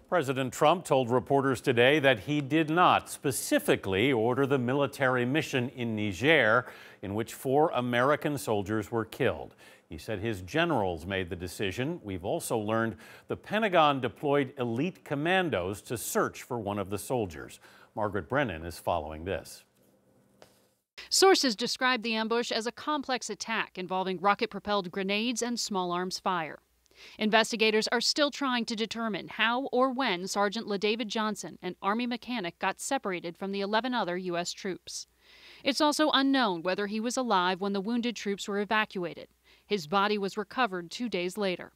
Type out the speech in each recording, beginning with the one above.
President Trump told reporters today that he did not specifically order the military mission in Niger, in which 4 American soldiers were killed. He said his generals made the decision. We've also learned the Pentagon deployed elite commandos to search for one of the soldiers. Margaret Brennan is following this. Sources describe the ambush as a complex attack involving rocket-propelled grenades and small arms fire. Investigators are still trying to determine how or when Sergeant LaDavid Johnson, an Army mechanic, got separated from the 11 other U.S. troops. It's also unknown whether he was alive when the wounded troops were evacuated. His body was recovered 2 days later.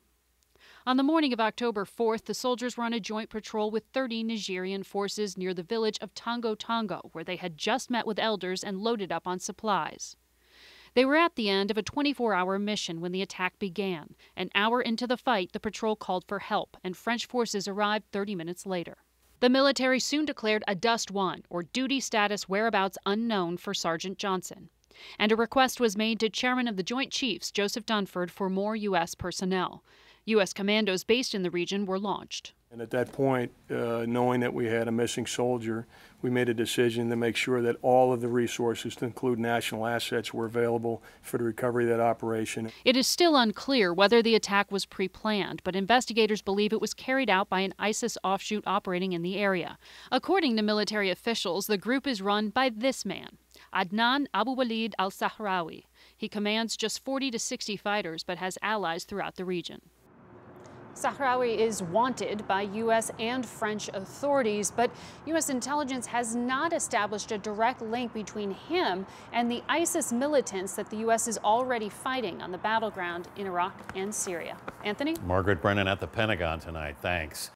On the morning of October 4th, the soldiers were on a joint patrol with 30 Nigerian forces near the village of Tongo Tongo, where they had just met with elders and loaded up on supplies. They were at the end of a 24-hour mission when the attack began. An hour into the fight, the patrol called for help, and French forces arrived 30 minutes later. The military soon declared a Dust 1, or duty status whereabouts unknown, for Sergeant Johnson. And a request was made to Chairman of the Joint Chiefs, Joseph Dunford, for more U.S. personnel. U.S. commandos based in the region were launched. And at that point, knowing that we had a missing soldier, we made a decision to make sure that all of the resources, to include national assets, were available for the recovery of that operation. It is still unclear whether the attack was pre-planned, but investigators believe it was carried out by an ISIS offshoot operating in the area. According to military officials, the group is run by this man, Adnan Abu Walid al-Sahrawi. He commands just 40 to 60 fighters, but has allies throughout the region. Sahrawi is wanted by U.S. and French authorities, but U.S. intelligence has not established a direct link between him and the ISIS militants that the U.S. is already fighting on the battleground in Iraq and Syria. Anthony? Margaret Brennan at the Pentagon tonight. Thanks.